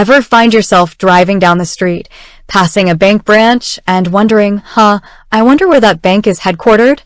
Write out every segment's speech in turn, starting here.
Ever find yourself driving down the street, passing a bank branch, and wondering, I wonder where that bank is headquartered?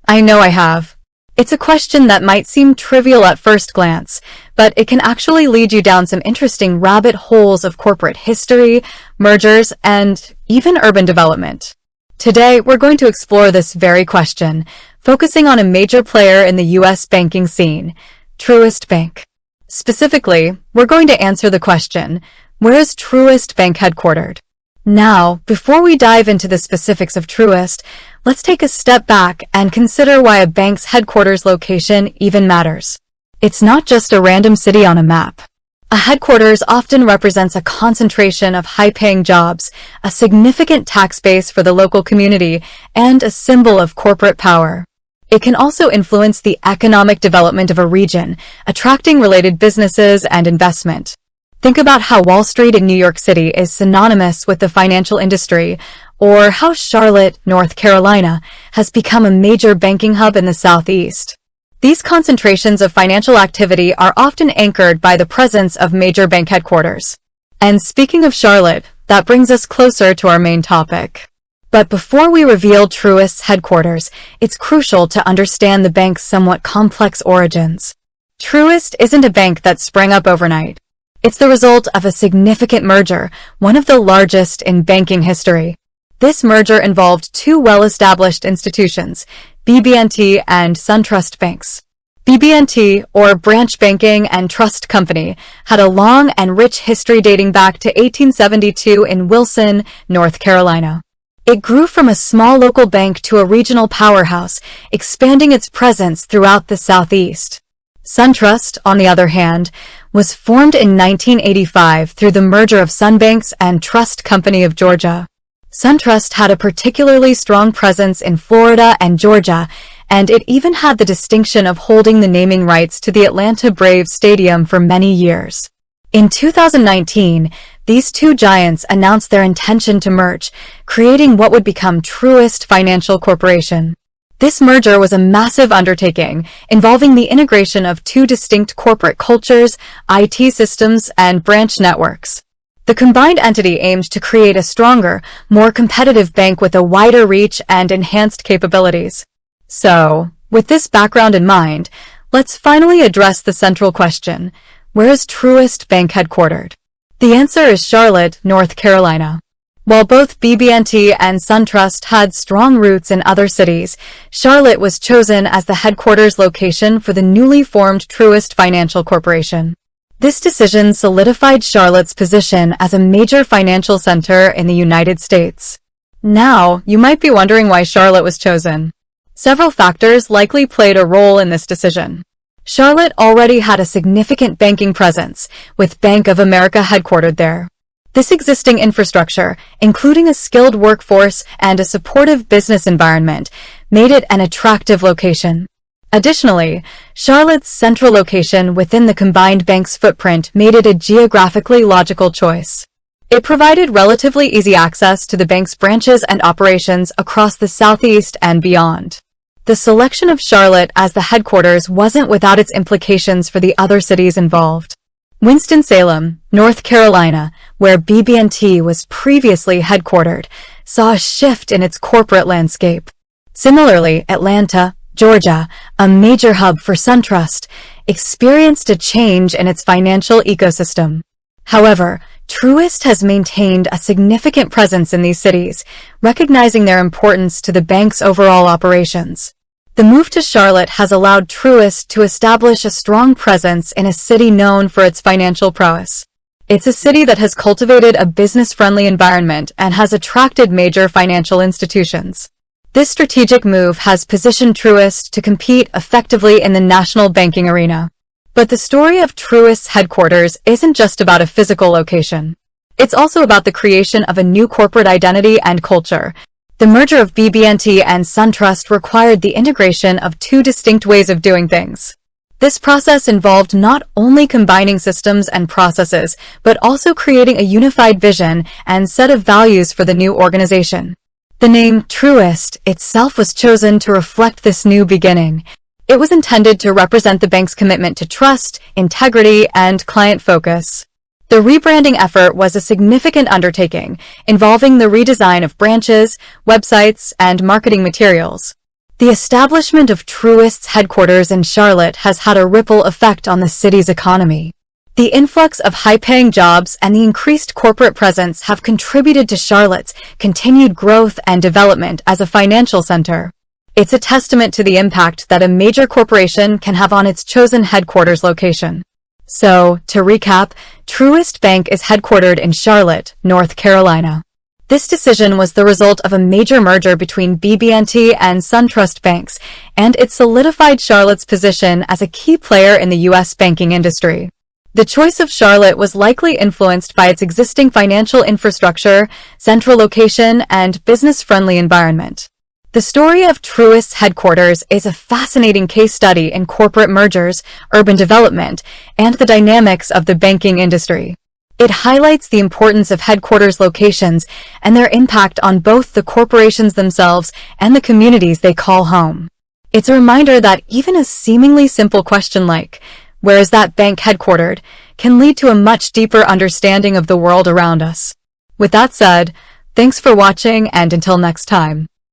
I know I have. It's a question that might seem trivial at first glance, but it can actually lead you down some interesting rabbit holes of corporate history, mergers, and even urban development. Today, we're going to explore this very question, focusing on a major player in the U.S. banking scene, Truist Bank. Specifically, we're going to answer the question, where is Truist Bank headquartered? Now, before we dive into the specifics of Truist, let's take a step back and consider why a bank's headquarters location even matters. It's not just a random city on a map. A headquarters often represents a concentration of high-paying jobs, a significant tax base for the local community, and a symbol of corporate power. It can also influence the economic development of a region, attracting related businesses and investment. Think about how Wall Street in New York City is synonymous with the financial industry, or how Charlotte, North Carolina, has become a major banking hub in the Southeast. These concentrations of financial activity are often anchored by the presence of major bank headquarters. And speaking of Charlotte, that brings us closer to our main topic. But before we reveal Truist's headquarters, it's crucial to understand the bank's somewhat complex origins. Truist isn't a bank that sprang up overnight. It's the result of a significant merger, one of the largest in banking history. This merger involved two well-established institutions, BB&T and SunTrust banks. BB&T, or Branch Banking and Trust Company, had a long and rich history dating back to 1872 in Wilson, North Carolina. It grew from a small local bank to a regional powerhouse, expanding its presence throughout the Southeast. SunTrust, on the other hand, was formed in 1985 through the merger of SunBanks and Trust Company of Georgia. SunTrust had a particularly strong presence in Florida and Georgia, and it even had the distinction of holding the naming rights to the Atlanta Braves Stadium for many years. In 2019, these two giants announced their intention to merge, creating what would become Truist Financial Corporation. This merger was a massive undertaking, involving the integration of two distinct corporate cultures, IT systems, and branch networks. The combined entity aimed to create a stronger, more competitive bank with a wider reach and enhanced capabilities. So, with this background in mind, let's finally address the central question, where is Truist Bank headquartered? The answer is Charlotte, North Carolina. While both BB&T and SunTrust had strong roots in other cities, Charlotte was chosen as the headquarters location for the newly formed Truist Financial Corporation. This decision solidified Charlotte's position as a major financial center in the United States. Now, you might be wondering why Charlotte was chosen. Several factors likely played a role in this decision. Charlotte already had a significant banking presence, with Bank of America headquartered there. This existing infrastructure, including a skilled workforce and a supportive business environment, made it an attractive location. Additionally, Charlotte's central location within the combined bank's footprint made it a geographically logical choice. It provided relatively easy access to the bank's branches and operations across the Southeast and beyond. The selection of Charlotte as the headquarters wasn't without its implications for the other cities involved. Winston-Salem, North Carolina, where BB&T was previously headquartered, saw a shift in its corporate landscape. Similarly, Atlanta, Georgia, a major hub for SunTrust, experienced a change in its financial ecosystem. However, Truist has maintained a significant presence in these cities, recognizing their importance to the bank's overall operations. The move to Charlotte has allowed Truist to establish a strong presence in a city known for its financial prowess. It's a city that has cultivated a business-friendly environment and has attracted major financial institutions. This strategic move has positioned Truist to compete effectively in the national banking arena. But the story of Truist's headquarters isn't just about a physical location. It's also about the creation of a new corporate identity and culture. The merger of BB&T and SunTrust required the integration of two distinct ways of doing things. This process involved not only combining systems and processes, but also creating a unified vision and set of values for the new organization. The name Truist itself was chosen to reflect this new beginning. It was intended to represent the bank's commitment to trust, integrity, and client focus. The rebranding effort was a significant undertaking, involving the redesign of branches, websites, and marketing materials. The establishment of Truist's headquarters in Charlotte has had a ripple effect on the city's economy. The influx of high-paying jobs and the increased corporate presence have contributed to Charlotte's continued growth and development as a financial center. It's a testament to the impact that a major corporation can have on its chosen headquarters location. So, to recap, Truist Bank is headquartered in Charlotte, North Carolina. This decision was the result of a major merger between BB&T and SunTrust banks, and it solidified Charlotte's position as a key player in the U.S. banking industry. The choice of Charlotte was likely influenced by its existing financial infrastructure, central location, and business-friendly environment. The story of Truist's headquarters is a fascinating case study in corporate mergers, urban development, and the dynamics of the banking industry. It highlights the importance of headquarters locations and their impact on both the corporations themselves and the communities they call home. It's a reminder that even a seemingly simple question like, "Where is that bank headquartered?" can lead to a much deeper understanding of the world around us. With that said, thanks for watching, and until next time.